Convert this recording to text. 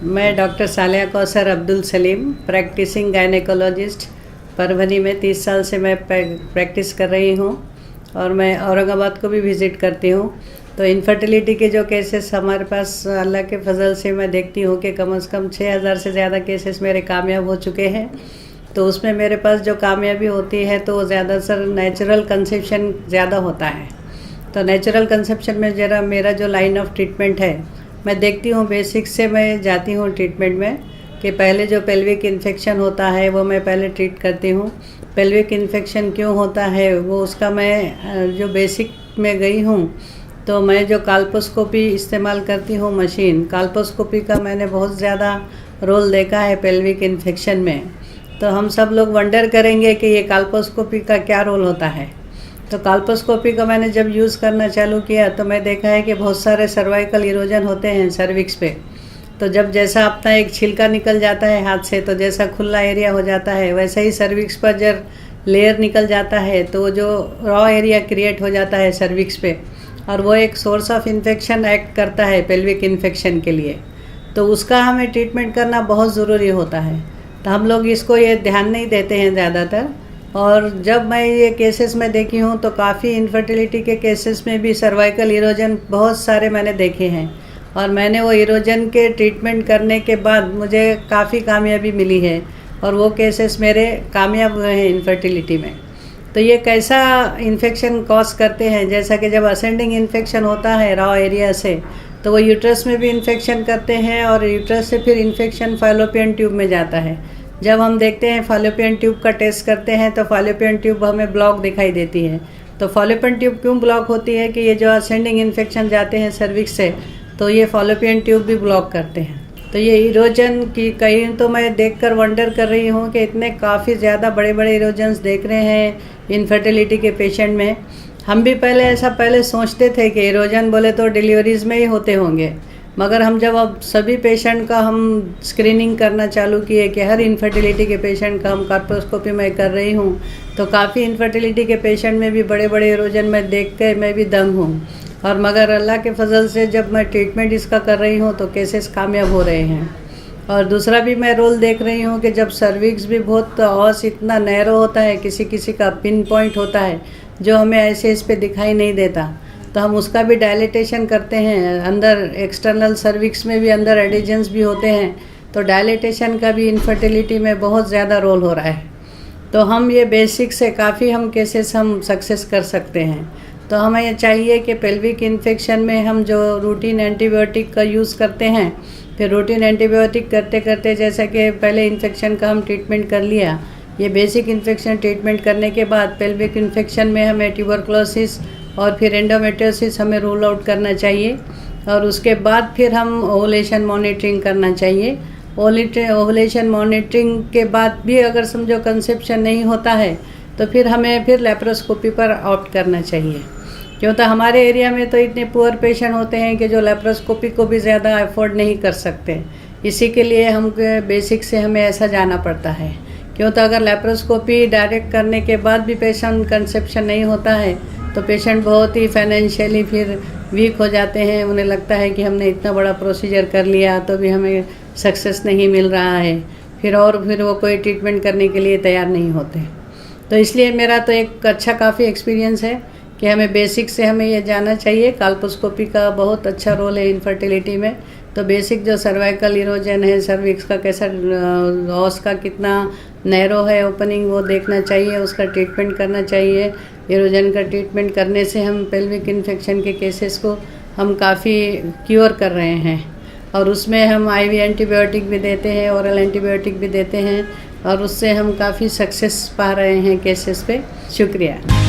मैं doctor Saliya Kausar Abdul Salim, practising gynaecologist. Parbhani में 30 साल से मैं प्रैक्टिस कर रही हूँ और मैं औरंगाबाद को भी विज़िट करती हूँ। तो इनफर्टिलिटी के जो केसेस हमारे पास अल्लाह के फजल से मैं देखती हूँ कि कम से कम 6000 से ज़्यादा केसेस मेरे कामयाब हो चुके हैं। तो उसमें मेरे पास जो कामयाबी होती है तो ज़्यादातर नेचुरल कंसेप्शन ज़्यादा होता है। तो नेचुरल कंसेप्शन में ज़रा मेरा जो लाइन ऑफ ट्रीटमेंट है, मैं देखती हूँ बेसिक से मैं जाती हूँ ट्रीटमेंट में कि पहले जो पेल्विक इन्फेक्शन होता है वो मैं पहले ट्रीट करती हूँ। पेल्विक इन्फेक्शन क्यों होता है वो उसका मैं जो बेसिक में गई हूँ तो मैं जो काल्पोस्कोपी इस्तेमाल करती हूँ मशीन, काल्पोस्कोपी का मैंने बहुत ज़्यादा रोल देखा है पेल्विक इन्फेक्शन में। तो हम सब लोग वंडर करेंगे कि ये काल्पोस्कोपी का क्या रोल होता है। तो काल्पोस्कोपी का मैंने जब यूज़ करना चालू किया तो मैं देखा है कि बहुत सारे सर्वाइकल इरोजन होते हैं सर्विक्स पे। तो जब जैसा अपना एक छिलका निकल जाता है हाथ से, तो जैसा खुला एरिया हो जाता है वैसे ही सर्विक्स पर जब लेयर निकल जाता है तो जो रॉ एरिया क्रिएट हो जाता है सर्विक्स पे, और वो एक सोर्स ऑफ इन्फेक्शन एक्ट करता है पेल्विक इन्फेक्शन के लिए। तो उसका हमें ट्रीटमेंट करना बहुत ज़रूरी होता है। तो हम लोग इसको ये ध्यान नहीं देते हैं ज़्यादातर। और जब मैं ये केसेस में देखी हूँ तो काफ़ी इनफर्टिलिटी के केसेस में भी सर्वाइकल इरोजन बहुत सारे मैंने देखे हैं, और मैंने वो इरोजन के ट्रीटमेंट करने के बाद मुझे काफ़ी कामयाबी मिली है और वो केसेस मेरे कामयाब हुए हैं इनफर्टिलिटी में। तो ये कैसा इन्फेक्शन कॉज करते हैं, जैसा कि जब असेंडिंग इन्फेक्शन होता है रॉ एरिया से तो वो यूट्रस में भी इन्फेक्शन करते हैं और यूट्रस से फिर इन्फेक्शन फैलोपियन ट्यूब में जाता है। जब हम देखते हैं फैलोपियन ट्यूब का टेस्ट करते हैं तो फैलोपियन ट्यूब हमें ब्लॉक दिखाई देती है। तो फैलोपियन ट्यूब क्यों ब्लॉक होती है कि ये जो असेंडिंग इन्फेक्शन जाते हैं सर्विक्स से तो ये फैलोपियन ट्यूब भी ब्लॉक करते हैं। तो ये इरोजन की कहीं तो मैं देखकर वंडर कर रही हूँ कि इतने काफ़ी ज़्यादा बड़े बड़े इरोजन्स देख रहे हैं इनफर्टिलिटी के पेशेंट में। हम भी पहले सोचते थे कि इरोजन बोले तो डिलीवरीज़ में ही होते होंगे, मगर हम जब अब सभी पेशेंट का हम स्क्रीनिंग करना चालू किए कि हर इनफर्टिलिटी के पेशेंट का हम कार्पोस्कोपी में कर रही हूँ तो काफ़ी इनफर्टिलिटी के पेशेंट में भी बड़े बड़े इरोजन में देख के मैं भी दंग हूँ। और मगर अल्लाह के फजल से जब मैं ट्रीटमेंट इसका कर रही हूँ तो केसेस कामयाब हो रहे हैं। और दूसरा भी मैं रोल देख रही हूँ कि जब सर्विक्स भी बहुत ऑस इतना नैरो होता है, किसी किसी का पिन पॉइंट होता है जो हमें ऐसे इस पर दिखाई नहीं देता, तो हम उसका भी डायलिटेशन करते हैं। अंदर एक्सटर्नल सर्विक्स में भी अंदर एडिजन्स भी होते हैं, तो डायलिटेशन का भी इनफर्टिलिटी में बहुत ज़्यादा रोल हो रहा है। तो हम ये बेसिक से काफ़ी हम केसेस हम सक्सेस कर सकते हैं। तो हमें ये चाहिए कि पेल्विक इन्फेक्शन में हम जो रूटीन एंटीबायोटिक का यूज़ करते हैं, फिर रूटीन एंटीबायोटिक करते करते जैसा कि पहले इन्फेक्शन का हम ट्रीटमेंट कर लिया, ये बेसिक इन्फेक्शन ट्रीटमेंट करने के बाद पेल्विक इन्फेक्शन में हमें ट्यूबरकुलोसिस और फिर एंडोमेट्रियोसिस हमें रूल आउट करना चाहिए। और उसके बाद फिर हम ओवुलेशन मॉनिटरिंग करना चाहिए। ओवुलेशन मॉनिटरिंग के बाद भी अगर समझो कंसेप्शन नहीं होता है तो फिर हमें फिर लेप्रोस्कोपी पर ऑप्ट करना चाहिए, क्यों तो हमारे एरिया में तो इतने पुअर पेशेंट होते हैं कि जो लेप्रोस्कोपी को भी ज़्यादा अफोर्ड नहीं कर सकते। इसी के लिए हम बेसिक से हमें ऐसा जाना पड़ता है, क्यों तो अगर लेप्रोस्कोपी डायरेक्ट करने के बाद भी पेशेंट कंसेप्शन नहीं होता है तो पेशेंट बहुत ही फाइनेंशियली फिर वीक हो जाते हैं। उन्हें लगता है कि हमने इतना बड़ा प्रोसीजर कर लिया तो भी हमें सक्सेस नहीं मिल रहा है, फिर वो कोई ट्रीटमेंट करने के लिए तैयार नहीं होते। तो इसलिए मेरा तो एक अच्छा काफ़ी एक्सपीरियंस है कि हमें बेसिक से हमें ये जानना चाहिए। काल्पोस्कोपी का बहुत अच्छा रोल है इनफर्टिलिटी में। तो बेसिक जो सर्वाइकल इरोजन है, सर्विक्स का कैसा ऑस का कितना नैरो है ओपनिंग, वो देखना चाहिए, उसका ट्रीटमेंट करना चाहिए। इरोजन का ट्रीटमेंट करने से हम पेल्विक इन्फेक्शन के केसेस को हम काफ़ी क्योर कर रहे हैं, और उसमें हम आईवी एंटीबायोटिक भी देते हैं, ओरल एंटीबायोटिक भी देते हैं, और उससे हम काफ़ी सक्सेस पा रहे हैं केसेस पे। शुक्रिया।